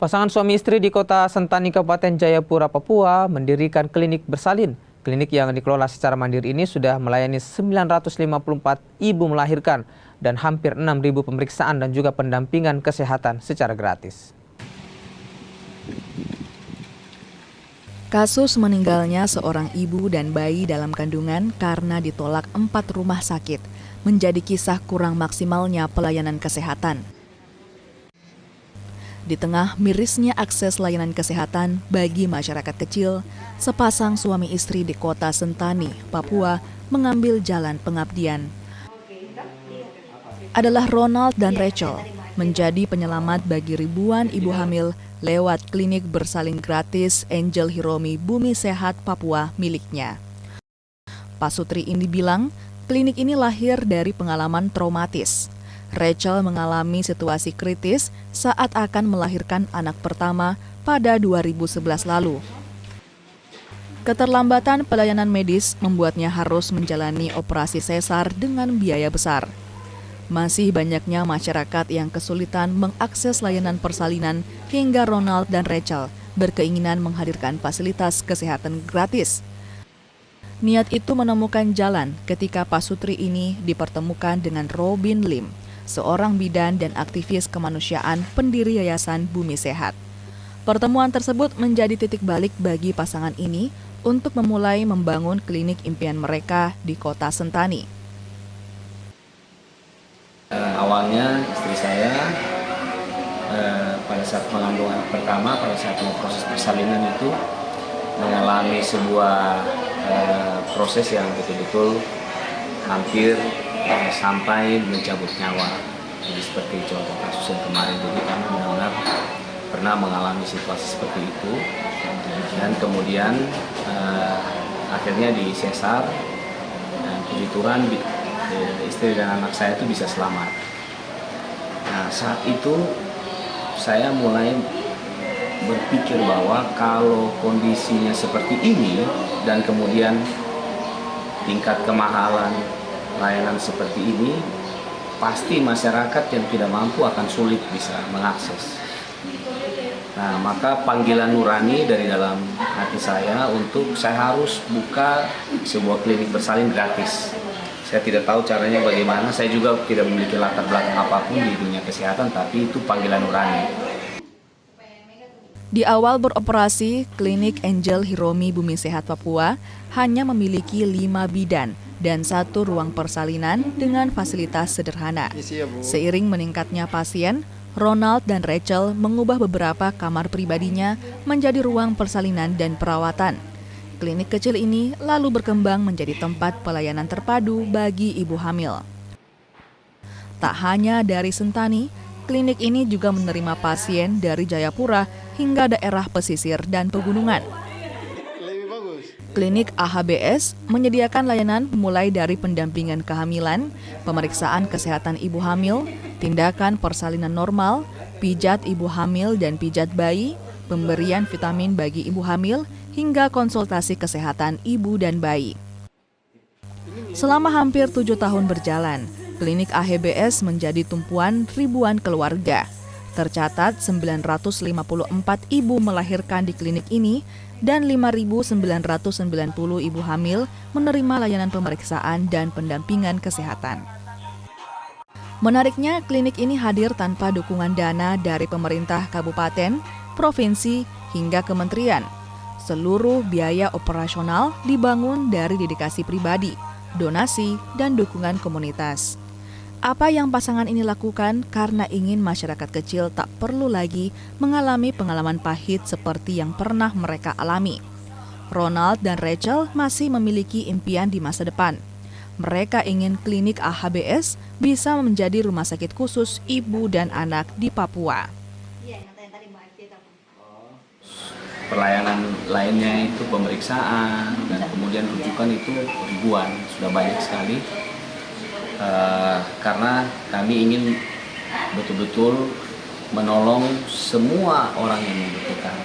Pasangan suami istri di Kota Sentani, Kabupaten Jayapura, Papua mendirikan klinik bersalin. Klinik yang dikelola secara mandiri ini sudah melayani 954 ibu melahirkan dan hampir 6.000 pemeriksaan dan juga pendampingan kesehatan secara gratis. Kasus meninggalnya seorang ibu dan bayi dalam kandungan karena ditolak 4 rumah sakit menjadi kisah kurang maksimalnya pelayanan kesehatan. Di tengah mirisnya akses layanan kesehatan bagi masyarakat kecil, sepasang suami istri di Kota Sentani, Papua mengambil jalan pengabdian. Adalah Ronald dan Rachel, menjadi penyelamat bagi ribuan ibu hamil lewat klinik bersalin gratis Angel Hiromi Bumi Sehat Papua miliknya. Pak Sutri ini bilang, klinik ini lahir dari pengalaman traumatis. Rachel mengalami situasi kritis saat akan melahirkan anak pertama pada 2011 lalu. Keterlambatan pelayanan medis membuatnya harus menjalani operasi sesar dengan biaya besar. Masih banyaknya masyarakat yang kesulitan mengakses layanan persalinan hingga Ronald dan Rachel berkeinginan menghadirkan fasilitas kesehatan gratis. Niat itu menemukan jalan ketika Pak Sutri ini dipertemukan dengan Robin Lim, seorang bidan dan aktivis kemanusiaan pendiri Yayasan Bumi Sehat. Pertemuan tersebut menjadi titik balik bagi pasangan ini untuk memulai membangun klinik impian mereka di Kota Sentani. Awalnya istri saya pada saat mengandung anak pertama, pada saat proses persalinan itu mengalami sebuah proses yang betul-betul hampir sampai mencabut nyawa. Jadi seperti contoh kasus yang kemarin, jadi kami benar-benar pernah mengalami situasi seperti itu, dan kemudian akhirnya di sesar dan puji Tuhan istri dan anak saya itu bisa selamat. Nah, saat itu saya mulai berpikir bahwa kalau kondisinya seperti ini dan kemudian tingkat kemahalan layanan seperti ini, pasti masyarakat yang tidak mampu akan sulit bisa mengakses. Nah, maka panggilan nurani dari dalam hati saya untuk saya harus buka sebuah klinik bersalin gratis. Saya tidak tahu caranya bagaimana, saya juga tidak memiliki latar belakang apapun di dunia kesehatan, tapi itu panggilan nurani. Di awal beroperasi, klinik Angel Hiromi Bumi Sehat Papua hanya memiliki 5 bidan dan 1 ruang persalinan dengan fasilitas sederhana. Seiring meningkatnya pasien, Ronald dan Rachel mengubah beberapa kamar pribadinya menjadi ruang persalinan dan perawatan. Klinik kecil ini lalu berkembang menjadi tempat pelayanan terpadu bagi ibu hamil. Tak hanya dari Sentani, klinik ini juga menerima pasien dari Jayapura hingga daerah pesisir dan pegunungan. Klinik AHBS menyediakan layanan mulai dari pendampingan kehamilan, pemeriksaan kesehatan ibu hamil, tindakan persalinan normal, pijat ibu hamil dan pijat bayi, pemberian vitamin bagi ibu hamil, hingga konsultasi kesehatan ibu dan bayi. Selama hampir 7 tahun berjalan, klinik AHBS menjadi tumpuan ribuan keluarga. Tercatat 954 ibu melahirkan di klinik ini dan 5.990 ibu hamil menerima layanan pemeriksaan dan pendampingan kesehatan. Menariknya, klinik ini hadir tanpa dukungan dana dari pemerintah kabupaten, provinsi, hingga kementerian. Seluruh biaya operasional dibangun dari dedikasi pribadi, donasi, dan dukungan komunitas. Apa yang pasangan ini lakukan karena ingin masyarakat kecil tak perlu lagi mengalami pengalaman pahit seperti yang pernah mereka alami. Ronald dan Rachel masih memiliki impian di masa depan. Mereka ingin klinik AHBS bisa menjadi rumah sakit khusus ibu dan anak di Papua. Pelayanan lainnya itu pemeriksaan dan kemudian rujukan itu ribuan, sudah banyak sekali. Karena kami ingin betul-betul menolong semua orang yang membutuhkan.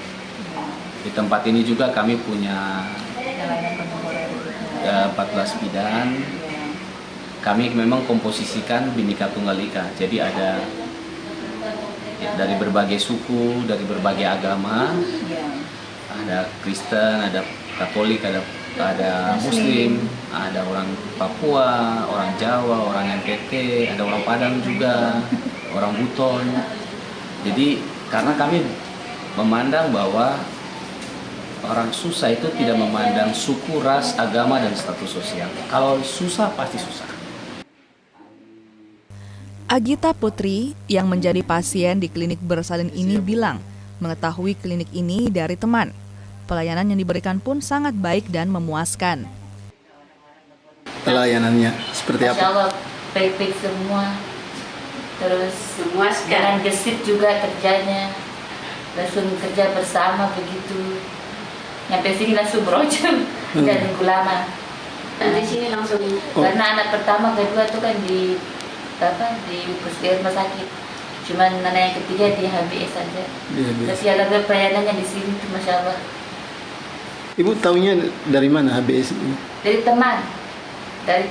Di tempat ini juga kami punya 14 bidan. Kami memang komposisikan Bhinneka Tunggal Ika, jadi ada dari berbagai suku, dari berbagai agama. Ada Kristen, ada Katolik, ada Muslim, ada orang Papua, orang Jawa, orang NTT, ada orang Padang juga, orang Buton. Jadi karena kami memandang bahwa orang susah itu tidak memandang suku, ras, agama, dan status sosial. Kalau susah pasti susah. Agita Putri yang menjadi pasien di klinik bersalin ini bilang mengetahui klinik ini dari teman. Pelayanan yang diberikan pun sangat baik dan memuaskan. Pelayanannya seperti Masya apa? Allah, baik-baik semua. Terus dengan gesit juga kerjanya. Langsung kerja bersama begitu. Nyampe sini langsung berojol dan nunggu lama. Di sini langsung. Karena anak pertama, kedua tuh kan di rumah sakit. Cuman anak yang ketiga di HBS saja. Tapi ada pelayanannya di sini tuh Masya Allah. Ibu taunya dari mana HBS ini? Dari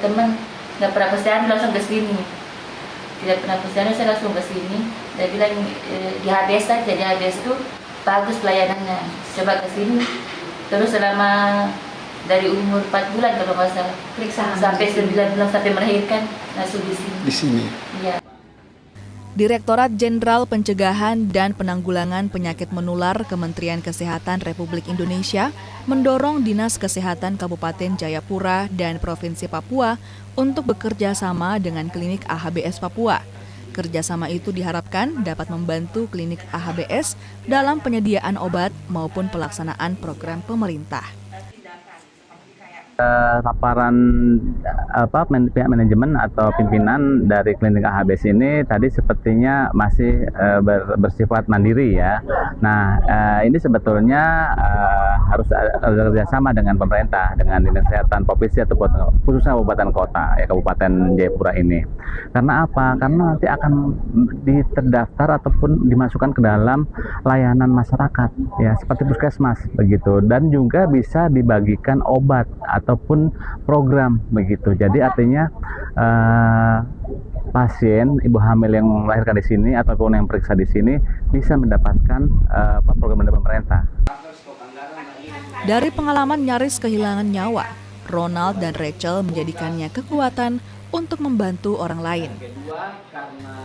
teman, nggak pernah kesana langsung ke sini. Tidak pernah kesana, saya langsung ke sini. Dia bilang di HBS saja, di HBS itu bagus pelayanannya. Coba ke sini, terus selama dari umur 4 bulan kalau nggak salah, sampai 9 bulan sampai melahirkan langsung di sini. Di sini. Iya. Direktorat Jenderal Pencegahan dan Penanggulangan Penyakit Menular Kementerian Kesehatan Republik Indonesia mendorong Dinas Kesehatan Kabupaten Jayapura dan Provinsi Papua untuk bekerja sama dengan klinik AHBS Papua. Kerjasama itu diharapkan dapat membantu klinik AHBS dalam penyediaan obat maupun pelaksanaan program pemerintah. Laporan pihak manajemen atau pimpinan dari klinik AHBS ini tadi sepertinya masih bersifat mandiri ya. Nah, ini sebetulnya harus ada kerjasama dengan pemerintah, dengan dinas kesehatan provinsi ataupun khususnya kabupaten kota, ya Kabupaten Jayapura ini. Karena apa? Karena nanti akan terdaftar ataupun dimasukkan ke dalam layanan masyarakat, ya seperti puskesmas begitu, dan juga bisa dibagikan obat ataupun program begitu. Jadi artinya pasien ibu hamil yang melahirkan di sini ataupun yang periksa di sini bisa mendapatkan program dari pemerintah. Dari pengalaman nyaris kehilangan nyawa, Ronald dan Rachel menjadikannya kekuatan untuk membantu orang lain.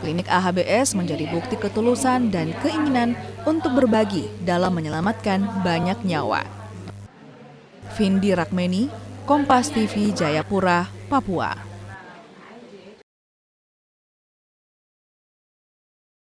Klinik AHBS menjadi bukti ketulusan dan keinginan untuk berbagi dalam menyelamatkan banyak nyawa. Vindi Rakmeni, Kompas TV Jayapura, Papua.